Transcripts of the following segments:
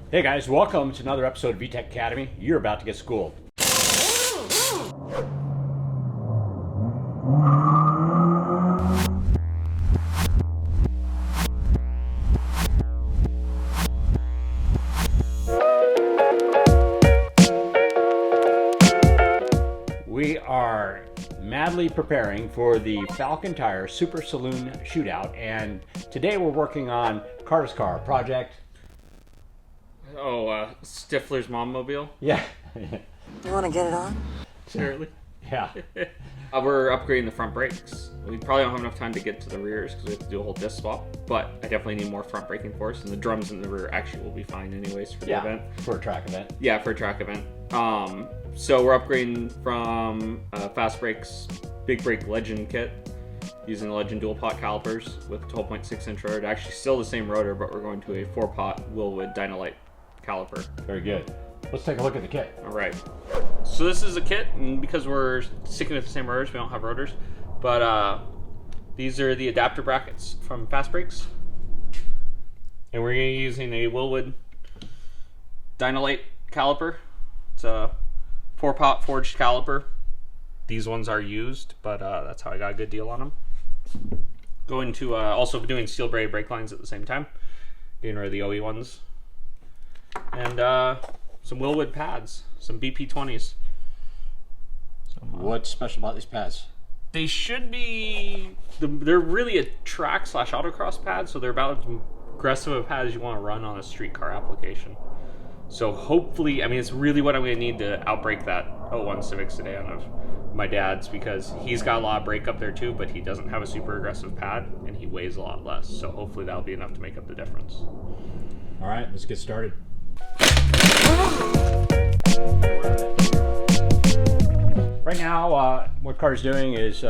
Hey guys, welcome to another episode of VTEC Academy. You're about to get schooled. We are madly preparing for the Falken Tire Super Saloon Shootout, and today we're working on Carter's car project. Stifler's Mommobile. Yeah. You want to get it on? Seriously? Yeah. We're upgrading the front brakes. We probably don't have enough time to get to the rears because we have to do a whole disc swap, but I definitely need more front braking force, and the drums in the rear actually will be fine anyways for the event. For a track event. Yeah, for a track event. So we're upgrading from Fastbrakes Big Brake Legend kit using the Legend dual pot calipers with 12.6 inch rotor. Actually still the same rotor, but we're going to a 4-pot Wilwood Dynalite caliper. Very good. Let's take a look at the kit. All right. So this is a kit, and because we're sticking with the same rotors, we don't have rotors. But these are the adapter brackets from Fastbrakes, and we're going to be using a Wilwood Dynalite caliper. It's a 4-pot forged caliper. These ones are used, but that's how I got a good deal on them. Going to also doing steel braided brake lines at the same time, getting rid of the OE ones, and some Wilwood pads, some BP20s. What's special about these pads? They should be, they're really a track / autocross pad, so they're about as aggressive a pad as you want to run on a street car application. So hopefully, I mean, it's really what I'm going to need to outbrake that 01 Civic sedan of my dad's, because he's got a lot of brake up there too, but he doesn't have a super aggressive pad and he weighs a lot less. So hopefully that'll be enough to make up the difference. All right, let's get started. Right now, what Carter's doing is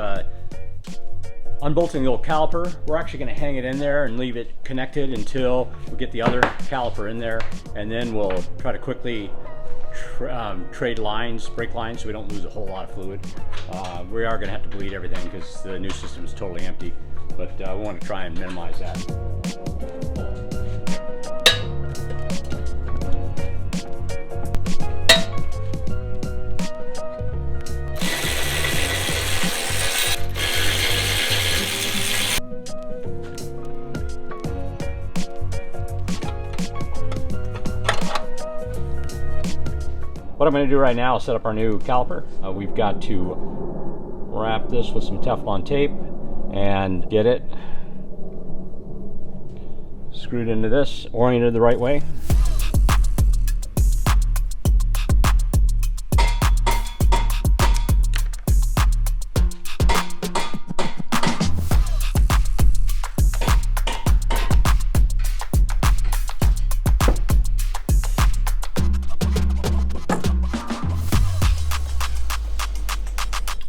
unbolting the old caliper. We're actually going to hang it in there and leave it connected until we get the other caliper in there, and then we'll try to quickly trade lines, brake lines, so we don't lose a whole lot of fluid. We are going to have to bleed everything because the new system is totally empty, but we want to try and minimize that. What I'm going to do right now is set up our new caliper. We've got to wrap this with some Teflon tape and get it screwed into this, oriented the right way.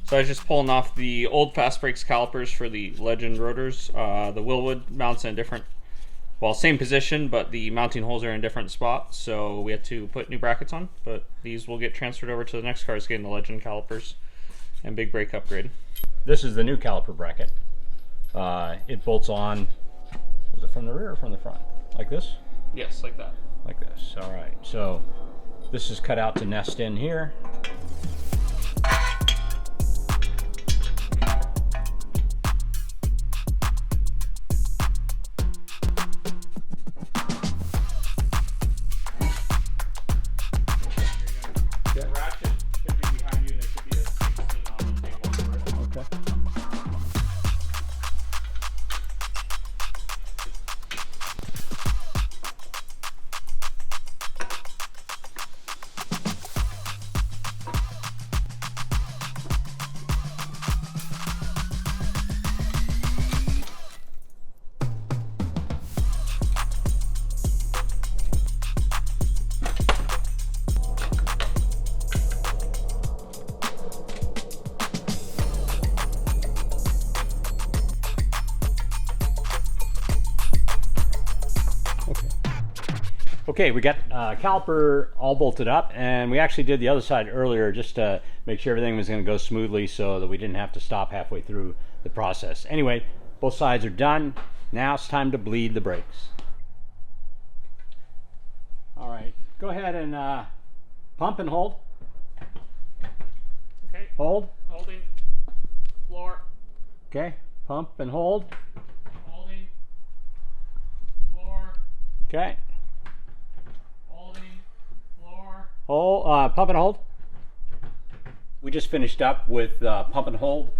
So I was just pulling off the old Fastbrakes calipers for the Legend rotors. The Wilwood mounts in a different, well, same position, but the mounting holes are in a different spot, so we had to put new brackets on. But these will get transferred over to the next cars getting the Legend calipers and big brake upgrade. This is the new caliper bracket. It bolts on, was it from the rear or from the front? Like this? Yes, like that. Like this. All right, so this is cut out to nest in here. The ratchet should be behind you, and there should be a 16 on the table for it. Okay. Okay, we got caliper all bolted up, and we actually did the other side earlier just to make sure everything was going to go smoothly so that we didn't have to stop halfway through the process. Anyway, both sides are done. Now it's time to bleed the brakes. All right, go ahead and pump and hold. Okay. Hold. Holding. Floor. Okay. Pump and hold. Holding. Floor. Okay. Holding. Floor. Hold. Pump and hold. We just finished up with pump and hold.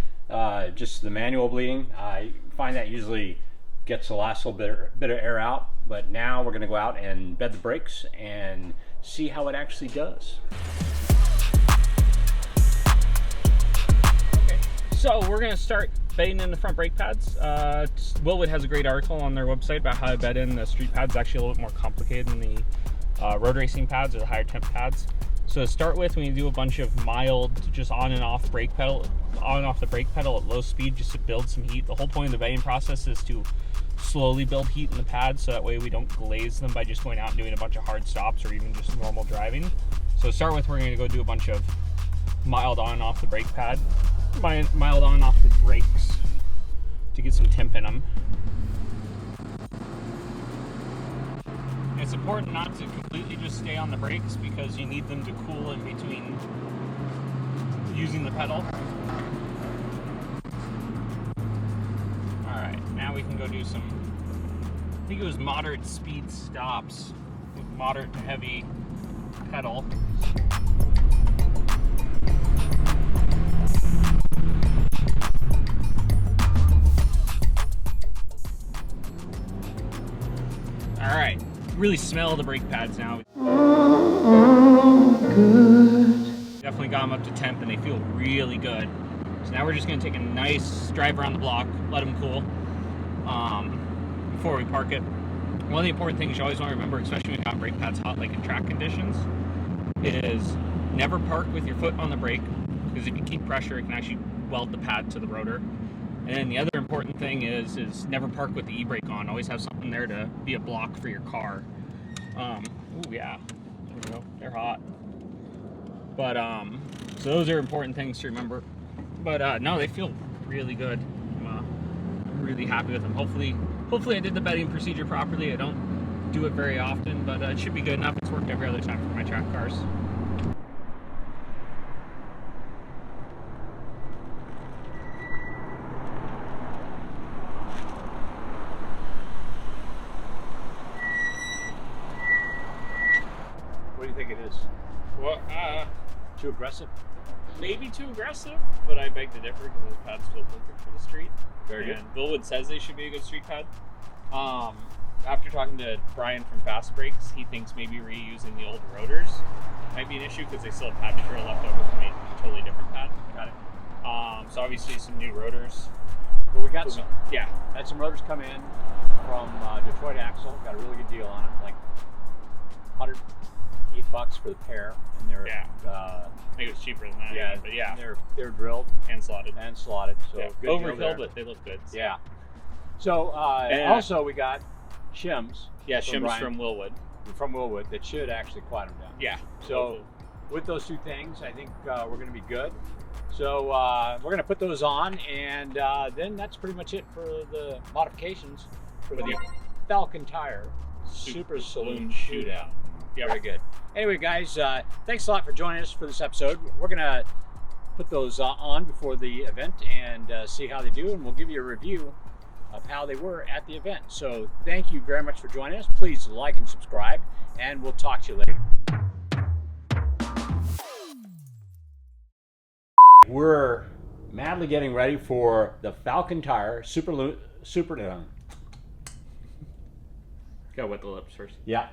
Just the manual bleeding. I find that usually gets the last little bit of air out. But now we're going to go out and bed the brakes and see how it actually does. Okay, so we're going to start bedding in the front brake pads. Wilwood has a great article on their website about how to bed in the street pads. It's actually a little bit more complicated than the road racing pads or the higher temp pads. So to start with, when you do a bunch of mild, just on and off the brake pedal at low speed, just to build some heat. The whole point of the bedding process is to slowly build heat in the pads, so that way we don't glaze them by just going out and doing a bunch of hard stops or even just normal driving. So to start with, we're going to go do a bunch of mild on and off the brake pad, mild on and off the brakes to get some temp in them. It's important not to completely just stay on the brakes because you need them to cool in between using the pedal. Alright, now we can go do some, I think it was moderate speed stops with moderate to heavy pedal. Alright. Really smell the brake pads now. Good. Definitely got them up to temp and they feel really good. So now we're just going to take a nice drive around the block, let them cool before we park it. One of the important things you always want to remember, especially when you've got brake pads hot like in track conditions, is never park with your foot on the brake, because if you keep pressure it can actually weld the pad to the rotor. And then the other important thing is never park with the e-brake on. Always have something there to be a block for your car. Oh yeah, there we go. They're hot. But so those are important things to remember. But no, they feel really good. I'm really happy with them. Hopefully I did the bedding procedure properly. I don't do it very often, but it should be good enough. It's worked every other time for my track cars. What do you think it is? Well, Too aggressive? maybe too aggressive, but I beg to differ because those pads feel perfect for the street. Very good. And Wilwood says they should be a good street pad. After talking to Brian from Fastbrakes, he thinks maybe reusing the old rotors might be an issue because they still have pad material left over from a totally different pad. Got it. So obviously some new rotors. Well, we got some, Yeah. had some rotors come in from Detroit Axle. Got a really good deal on them, like $108 for the pair, and they're I think it was cheaper than that. yeah, but yeah, they're drilled hand slotted. and slotted, so Yeah. good deal Overkill, there. but they look good. So. Yeah. So also we got shims. Yeah, from shims Brian, from Wilwood. from Wilwood that should actually quiet them down. Yeah. So with those two things, I think we're going to be good. So we're going to put those on, and then that's pretty much it for the modifications for the Falken Tire Super Saloon Shootout. Yeah. Very good. Anyway, guys, thanks a lot for joining us for this episode. We're going to put those on before the event and see how they do, and we'll give you a review of how they were at the event. So thank you very much for joining us. Please like and subscribe, and we'll talk to you later. We're madly getting ready for the Falken Tire Super. Gotta wet the lips first. Yeah.